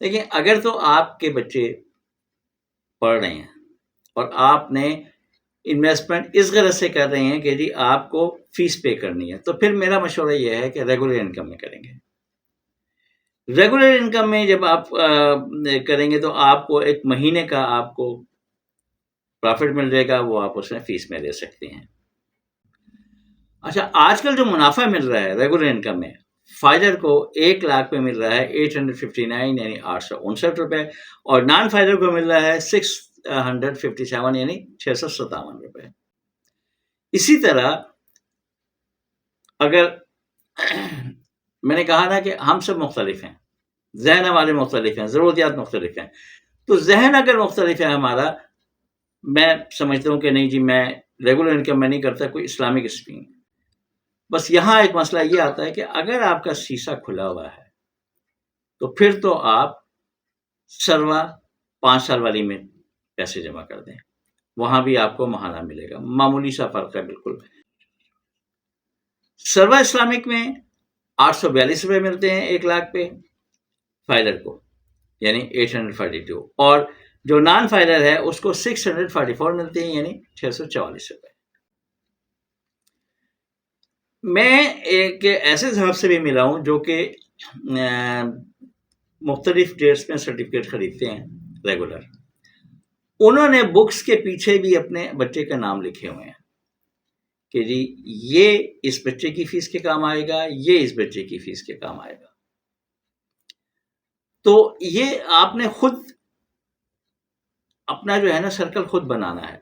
دیکھیں اگر تو آپ کے بچے پڑھ رہے ہیں اور آپ نے انویسٹمنٹ اس غرض سے کر رہے ہیں کہ جی آپ کو فیس پے کرنی ہے، تو پھر میرا مشورہ یہ ہے کہ ریگولر انکم میں کریں گے. ریگولر انکم میں جب آپ کریں گے تو آپ کو ایک مہینے کا آپ کو پرافٹ مل جائے گا، وہ آپ اس میں فیس میں لے سکتے ہیں. اچھا، آج کل جو منافع مل رہا ہے ریگولر انکم میں، فائلر کو 1 لاکھ پہ مل رہا ہے 859 یعنی 859 روپے، اور نان فائلر کو مل رہا ہے 657 یعنی 657 روپے. اسی طرح اگر میں نے کہا نا کہ ہم سب مختلف ہیں، ذہن ہمارے مختلف ہیں، ضروریات مختلف ہیں، تو ذہن اگر مختلف ہے ہمارا، میں سمجھتا ہوں کہ نہیں جی میں ریگولر انکم میں نہیں کرتا کوئی اسلامک اسکیم. بس یہاں ایک مسئلہ یہ آتا ہے کہ اگر آپ کا شیشہ کھلا ہوا ہے تو پھر تو آپ سروا 5 سال والی میں پیسے جمع کر دیں، وہاں بھی آپ کو ماہانہ ملے گا. معمولی سا فرق ہے بالکل. سروا اسلامک میں 842 روپے ملتے ہیں 1 لاکھ پہ فائلر کو، یعنی 842، اور جو نان فائلر ہے اس کو 644 ملتے ہیں یعنی 644 روپے. میں ایک ایسے صاحب سے بھی ملا ہوں جو کہ مختلف ڈیٹس میں سرٹیفکیٹ خریدتے ہیں ریگولر. انہوں نے بکس کے پیچھے بھی اپنے بچے کا نام لکھے ہوئے ہیں کہ جی یہ اس بچے کی فیس کے کام آئے گا، یہ اس بچے کی فیس کے کام آئے گا. تو یہ آپ نے خود اپنا جو ہے نا سرکل خود بنانا ہے.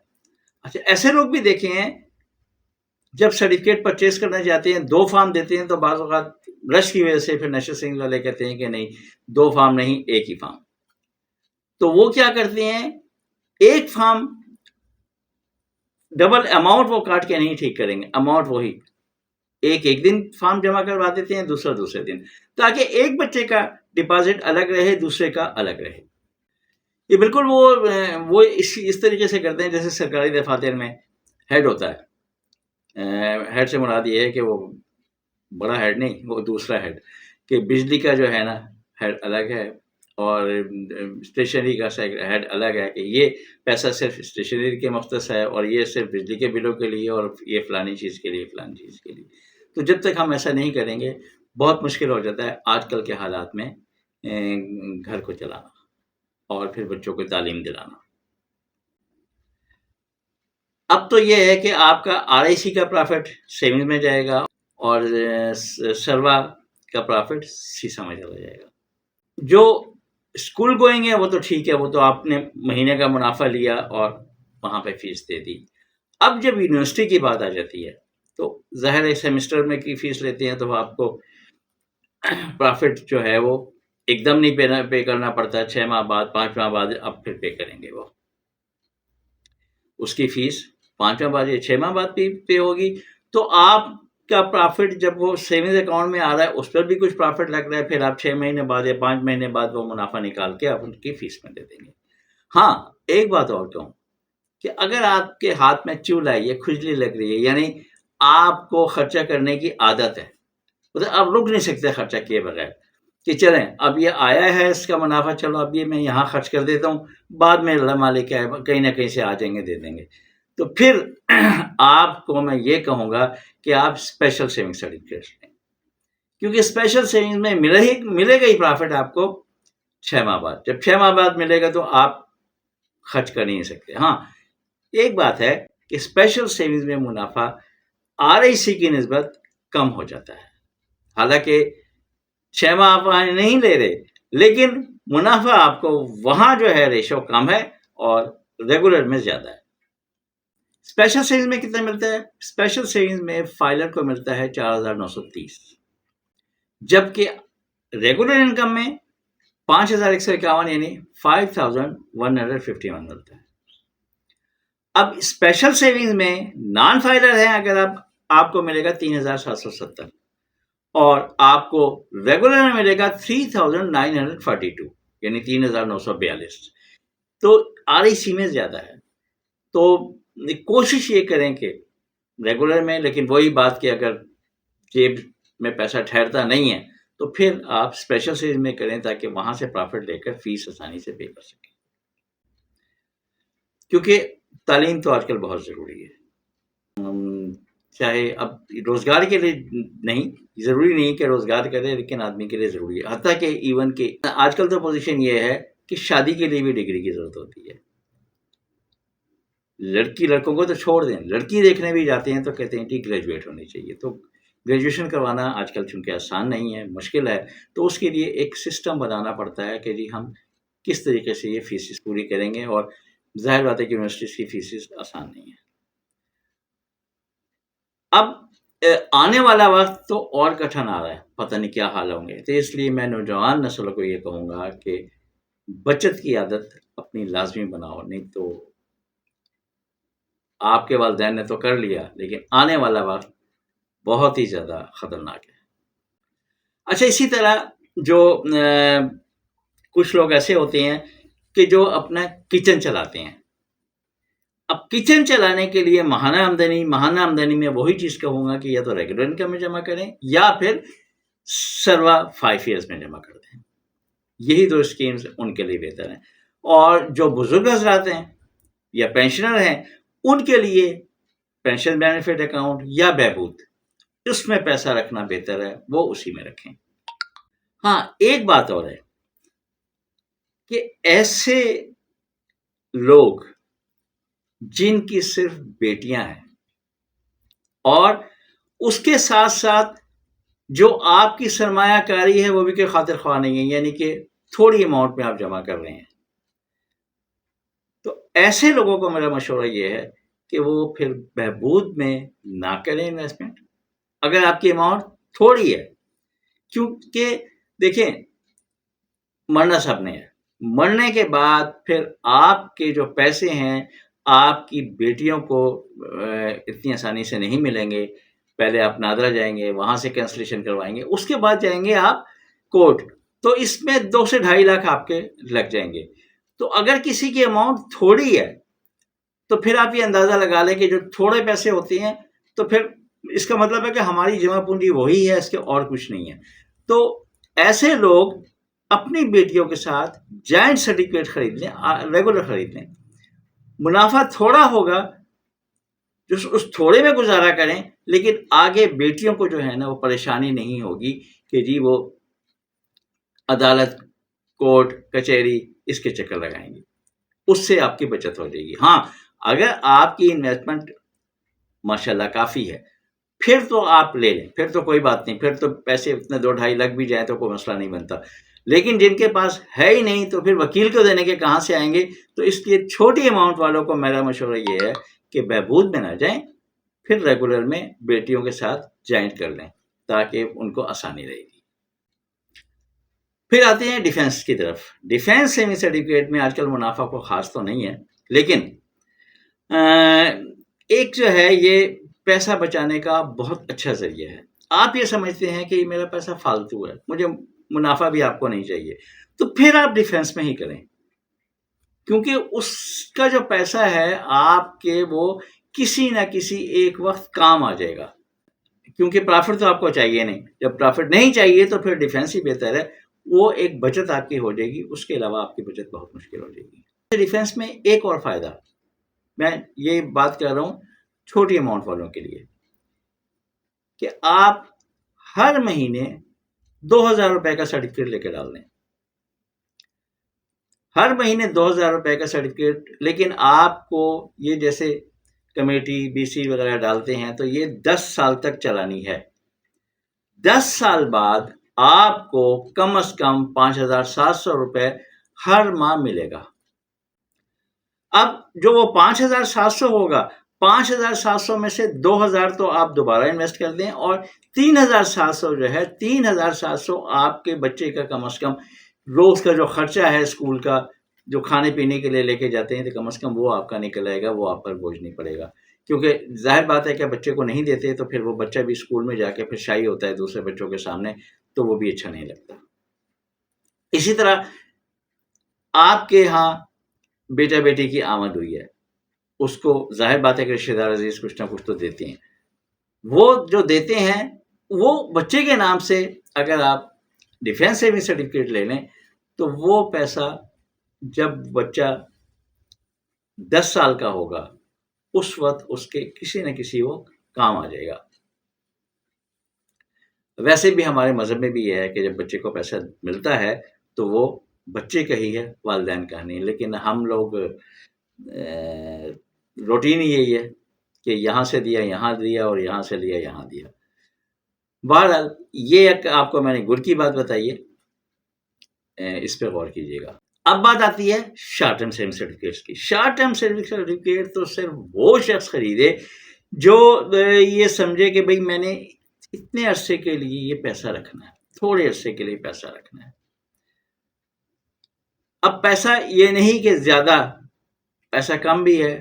اچھا، ایسے لوگ بھی دیکھے ہیں جب سرٹیفکیٹ پرچیز کرنا جاتے ہیں 2 فارم دیتے ہیں تو بعض اوقات رش کی وجہ سے پھر نیشنل سیونگ والے کہتے ہیں کہ نہیں 2 فارم نہیں، ایک ہی فارم. تو وہ کیا کرتے ہیں، ایک فارم ڈبل اماؤنٹ وہ کاٹ کے نہیں ٹھیک کریں گے، اماؤنٹ وہی، ایک دن فارم جمع کروا دیتے ہیں، دوسرے دن، تاکہ ایک بچے کا ڈپازٹ الگ رہے، دوسرے کا الگ رہے. یہ بالکل وہ اس طریقے سے کرتے ہیں جیسے سرکاری دفاتر میں ہیڈ ہوتا ہے. ہیڈ سے مراد یہ ہے کہ وہ بڑا ہیڈ نہیں، وہ دوسرا ہیڈ، کہ بجلی کا جو ہے نا ہیڈ الگ ہے اور اسٹیشنری کا ہیڈ الگ ہے، کہ یہ پیسہ صرف اسٹیشنری کے مختص ہے اور یہ صرف بجلی کے بلوں کے لیے اور یہ فلانی چیز کے لیے فلانی چیز کے لیے. تو جب تک ہم ایسا نہیں کریں گے بہت مشکل ہو جاتا ہے آج کل کے حالات میں گھر کو چلانا اور پھر بچوں کو تعلیم دلانا. اب تو یہ ہے کہ آپ کا آر آئی سی کا پرافٹ سیونگ میں جائے گا اور سروا کا پرافٹ سیسا میں چلا جائے گا. جو اسکول گوئنگ ہے وہ تو ٹھیک ہے، وہ تو آپ نے مہینے کا منافع لیا اور وہاں پہ فیس دے دی. اب جب یونیورسٹی کی بات آ جاتی ہے تو ظاہر ہے سیمسٹر میں کی فیس لیتے ہیں تو آپ کو پرافٹ جو ہے وہ ایک دم نہیں پے کرنا پڑتا، 6 ماہ بعد 5 ماہ بعد اب پھر پے کریں گے. وہ اس کی فیس 5 ماہ بعد یا 6 ماہ بعد پے ہوگی. تو آپ کا پرافٹ جب وہ سیونگز اکاؤنٹ میں آ رہا ہے اس پر بھی کچھ پرافٹ لگ رہا ہے، پھر آپ 6 مہینے بعد یا 5 مہینے بعد وہ منافع نکال کے آپ ان کی فیس میں دے دیں گے. ہاں ایک بات اور کہوں کہ اگر آپ کے ہاتھ میں چول آئی ہے، کھجلی لگ رہی ہے، یعنی آپ کو خرچہ کرنے کی عادت ہے، آپ رک نہیں سکتے خرچہ کیے بغیر کہ چلیں اب یہ آیا ہے اس کا منافع، چلو اب یہ میں یہاں خرچ کر دیتا ہوں، بعد میں اللہ مالک ہے کہیں نہ کہیں سے آ جائیں گے دے دیں گے. تو پھر آپ کو میں یہ کہوں گا کہ آپ اسپیشل سیونگ سرٹیفکیٹ لیں، کیونکہ اسپیشل سیونگ میں ملے گا ہی پرافٹ آپ کو 6 ماہ بعد. جب 6 ماہ بعد ملے گا تو آپ خرچ کر نہیں سکتے. ہاں ایک بات ہے کہ اسپیشل سیونگ میں منافع آر آئی سی کی نسبت کم ہو جاتا ہے، حالانکہ 6 ماہ آپ نہیں لے رہے لیکن منافع آپ کو وہاں جو ہے ریشو کم ہے اور ریگولر میں زیادہ ہے. اسپیشل سیونگ میں کتنا ملتا ہے؟ اسپیشل سیونگ میں فائلر کو ملتا ہے 4930، جبکہ ریگولر انکم میں 5151 یعنی 5151 ملتا ہے. اب اسپیشل سیونگ میں نان فائلر ہے اگر آپ کو ملے گا 3770 اور آپ کو ریگولر میں ملے گا 3942 یعنی 3942. تو آر آئی سی میں زیادہ ہے. تو کوشش یہ کریں کہ ریگولر میں، لیکن وہی بات کہ اگر جیب میں پیسہ ٹھہرتا نہیں ہے تو پھر آپ اسپیشل سیریز میں کریں تاکہ وہاں سے پروفٹ لے کر فیس آسانی سے پے کر سکیں، کیونکہ تعلیم تو آج کل بہت ضروری ہے، چاہے اب روزگار کے لیے نہیں، ضروری نہیں کہ روزگار کرے، لیکن آدمی کے لیے ضروری ہے، حتیٰ کہ ایون کہ آج کل تو پوزیشن یہ ہے کہ شادی کے لیے بھی ڈگری کی ضرورت ہوتی ہے۔ لڑکی لڑکوں کو تو چھوڑ دیں، لڑکی دیکھنے بھی جاتے ہیں تو کہتے ہیں کہ گریجویٹ ہونی چاہیے، تو گریجویشن کروانا آج کل چونکہ آسان نہیں ہے، مشکل ہے، تو اس کے لیے ایک سسٹم بنانا پڑتا ہے کہ جی ہم کس طریقے سے یہ فیسز پوری کریں گے، اور ظاہر بات ہے کہ یونیورسٹیز کی فیسز آسان نہیں ہے۔ اب آنے والا وقت تو اور کٹھن آ رہا ہے، پتہ نہیں کیا حال ہوں گے، تو اس لیے میں نوجوان نسل کو یہ کہوں گا کہ بچت کی عادت اپنی لازمی بناؤ، نہیں تو آپ کے والدین نے تو کر لیا، لیکن آنے والا وقت بہت ہی زیادہ خطرناک ہے۔ اچھا، اسی طرح جو کچھ لوگ ایسے ہوتے ہیں کہ جو اپنا کچن چلاتے ہیں، اب کچن چلانے کے لیے ماہانہ آمدنی میں وہی چیز کہوں گا کہ یا تو ریگولر انکم میں جمع کریں یا پھر سروا 5 ایئرس میں جمع کر دیں، یہی دو اسکیمز ان کے لیے بہتر ہیں۔ اور جو بزرگ حضرات ہیں یا پینشنر ہیں، ان کے لیے پینشن بینیفٹ اکاؤنٹ یا بہبود، اس میں پیسہ رکھنا بہتر ہے، وہ اسی میں رکھیں۔ ہاں، ایک بات اور ہے کہ ایسے لوگ جن کی صرف بیٹیاں ہیں اور اس کے ساتھ ساتھ جو آپ کی سرمایہ کاری ہے وہ بھی کوئی خاطر خواہ نہیں ہے، یعنی کہ تھوڑی اماؤنٹ میں آپ جمع کر رہے ہیں، تو ایسے لوگوں کو میرا مشورہ یہ ہے کہ وہ پھر بہبود میں نہ کریں انویسٹمنٹ، اگر آپ کی اماؤنٹ تھوڑی ہے، کیونکہ دیکھیں مرنا سب نے ہے، مرنے کے بعد پھر آپ کے جو پیسے ہیں آپ کی بیٹیوں کو اتنی آسانی سے نہیں ملیں گے، پہلے آپ نادرا جائیں گے، وہاں سے کینسلیشن کروائیں گے، اس کے بعد جائیں گے آپ کورٹ، تو اس میں 2 سے 2.5 لاکھ آپ کے لگ جائیں گے۔ تو اگر کسی کی اماؤنٹ تھوڑی ہے تو پھر آپ یہ اندازہ لگا لیں کہ جو تھوڑے پیسے ہوتے ہیں تو پھر اس کا مطلب ہے کہ ہماری جمع پونجی وہی ہے، اس کے اور کچھ نہیں ہے۔ تو ایسے لوگ اپنی بیٹیوں کے ساتھ جوائنٹ سرٹیفکیٹ خرید لیں، ریگولر خرید لیں، منافع تھوڑا ہوگا، جو اس تھوڑے میں گزارا کریں، لیکن آگے بیٹیوں کو جو ہے نا وہ پریشانی نہیں ہوگی کہ جی وہ عدالت، کورٹ، کچہری اس کے چکر لگائیں گے، اس سے آپ کی بچت ہو جائے گی۔ ہاں، اگر آپ کی انویسٹمنٹ ماشاءاللہ کافی ہے پھر تو آپ لے لیں، پھر تو کوئی بات نہیں، پھر تو پیسے اتنے 2-2.5 لاکھ بھی جائیں تو کوئی مسئلہ نہیں بنتا، لیکن جن کے پاس ہے ہی نہیں تو پھر وکیل کو دینے کے کہاں سے آئیں گے؟ تو اس لیے چھوٹی اماؤنٹ والوں کو میرا مشورہ یہ ہے کہ بہبود میں نہ جائیں، پھر ریگولر میں بیٹیوں کے ساتھ جوائنٹ کر لیں تاکہ ان کو آسانی رہے گی۔ پھر آتے ہیں ڈیفینس کی طرف۔ ڈیفینس سیونگ سرٹیفکیٹ میں آج کل منافع کو خاص تو نہیں ہے، لیکن ایک جو ہے یہ پیسہ بچانے کا بہت اچھا ذریعہ ہے۔ آپ یہ سمجھتے ہیں کہ یہ میرا پیسہ فالتو ہے، مجھے منافع بھی آپ کو نہیں چاہیے، تو پھر آپ ڈیفینس میں ہی کریں، کیونکہ اس کا جو پیسہ ہے آپ کے وہ کسی نہ کسی ایک وقت کام آ جائے گا، کیونکہ پرافٹ تو آپ کو چاہیے نہیں، جب پرافٹ نہیں چاہیے تو پھر ڈیفینس ہی بہتر ہے، وہ ایک بچت آپ کی ہو جائے گی، اس کے علاوہ آپ کی بچت بہت مشکل ہو جائے گی۔ ڈیفینس میں ایک اور فائدہ، میں یہ بات کر رہا ہوں چھوٹی اماؤنٹ والوں کے لیے، کہ آپ ہر مہینے 2,000 روپے کا سرٹیفکیٹ لے کے ڈال دیں، ہر مہینے 2,000 روپے کا سرٹیفکیٹ، لیکن آپ کو یہ جیسے کمیٹی بی سی وغیرہ ڈالتے ہیں تو یہ 10 سال تک چلانی ہے، 10 سال بعد آپ کو کم از کم 5,700 روپے ہر ماہ ملے گا۔ اب جو وہ 5,700 ہوگا، 5,700 میں سے 2,000 تو آپ دوبارہ انویسٹ کر دیں، اور 3,700 جو ہے 3,700 آپ کے بچے کا کم از کم روز کا جو خرچہ ہے اسکول کا، جو کھانے پینے کے لیے لے کے جاتے ہیں، تو کم از کم وہ آپ کا نکل آئے گا، وہ آپ پر بوجھ نہیں پڑے گا، کیونکہ ظاہر بات ہے کہ بچے کو نہیں دیتے تو پھر وہ بچہ بھی اسکول میں جا کے پھر شائی ہوتا ہے دوسرے بچوں کے سامنے، تو وہ بھی اچھا نہیں لگتا۔ اسی طرح آپ کے ہاں بیٹا بیٹی کی آمد ہوئی ہے، اس کو ظاہر بات ہے کہ رشتہ دار عزیز کچھ نہ کچھ تو دیتے ہیں، وہ جو دیتے ہیں وہ بچے کے نام سے اگر آپ ڈیفینس سیونگ سرٹیفکیٹ لے لیں تو وہ پیسہ جب بچہ 10 سال کا ہوگا اس وقت اس کے کسی نہ کسی وہ کام آ جائے گا. ویسے بھی ہمارے مذہب میں بھی یہ ہے کہ جب بچے کو پیسہ ملتا ہے تو وہ بچے کا ہی ہے، والدین کا نہیں. لیکن ہم لوگ روٹین یہی ہے کہ یہاں سے دیا یہاں دیا اور یہاں سے لیا یہاں دیا. بہرحال یہ ایک آپ کو میں نے گر کی بات بتائی ہے، اس پہ غور کیجیے گا. اب بات آتی ہے شارٹ ٹرم سیونگ سرٹیفکیٹس کی. شارٹ ٹرم سیونگ سرٹیفکیٹ تو صرف وہ شخص خریدے جو یہ سمجھے کہ بھئی میں نے اتنے عرصے کے لیے یہ پیسہ رکھنا ہے، تھوڑے عرصے کے لیے پیسہ رکھنا ہے. اب پیسہ یہ نہیں کہ زیادہ، پیسہ کم بھی ہے،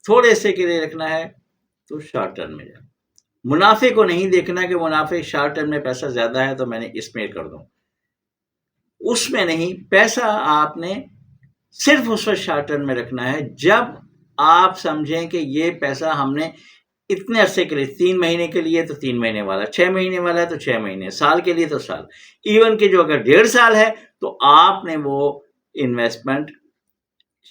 تھوڑے عرصے کے لیے رکھنا ہے تو شارٹ ٹرم میں جائے. منافع کو نہیں دیکھنا کہ منافع شارٹ ٹرم میں پیسہ زیادہ ہے تو میں نے اس میں کر دوں، اس میں نہیں. پیسہ آپ نے صرف اس وقت شارٹ ٹرم میں رکھنا ہے جب آپ سمجھیں کہ یہ پیسہ ہم نے اتنے عرصے کے لیے، 3 مہینے کے لیے تو 3 مہینے والا، 6 مہینے والا ہے تو 6 مہینے، سال کے لیے تو سال. ایون کہ جو اگر 1.5 سال ہے تو آپ نے وہ انویسٹمنٹ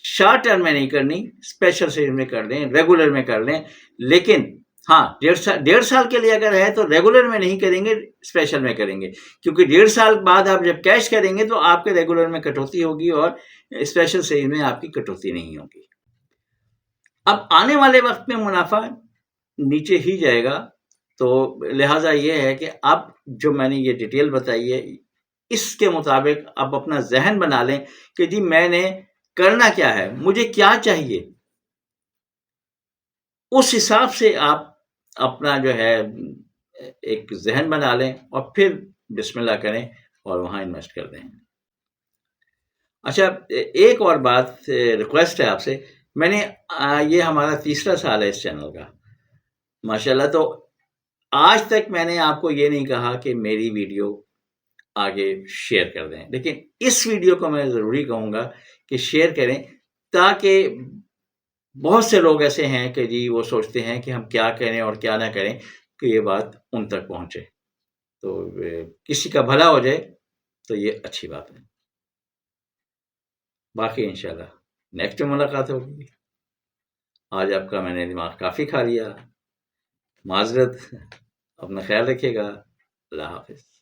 شارٹ ٹرم میں نہیں کرنی، اسپیشل سیونگ میں کر دیں، ریگولر میں کر لیں. لیکن ہاں 1.5 سال کے لیے اگر ہے تو ریگولر میں نہیں کریں گے، اسپیشل میں کریں گے. کیونکہ 1.5 سال بعد آپ جب کیش کریں گے تو آپ کے ریگولر میں کٹوتی ہوگی اور اسپیشل سیونگ میں آپ کی کٹوتی نہیں ہوگی. اب آنے والے وقت میں منافع نیچے ہی جائے گا، تو لہٰذا یہ ہے کہ اب جو میں نے یہ ڈیٹیل بتائی ہے اس کے مطابق آپ اپنا ذہن بنا لیں کہ جی میں نے کرنا کیا ہے، مجھے کیا چاہیے. اس حساب سے آپ اپنا جو ہے ایک ذہن بنا لیں اور پھر بسم اللہ کریں اور وہاں انویسٹ کر دیں. اچھا ایک اور بات ریکویسٹ ہے آپ سے. میں نے یہ ہمارا 3را سال ہے اس چینل کا ماشاءاللہ، تو آج تک میں نے آپ کو یہ نہیں کہا کہ میری ویڈیو آگے شیئر کر دیں. لیکن اس ویڈیو کو میں ضروری کہوں گا کہ شیئر کریں، تاکہ بہت سے لوگ ایسے ہیں کہ جی وہ سوچتے ہیں کہ ہم کیا کریں اور کیا نہ کریں کہ یہ بات ان تک پہنچے، تو کسی کا بھلا ہو جائے تو یہ اچھی بات ہے. باقی انشاءاللہ نیکسٹ ملاقات ہوگی. آج آپ کا میں نے دماغ کافی کھا لیا، معذرت. اپنا خیال رکھیے گا. اللہ حافظ.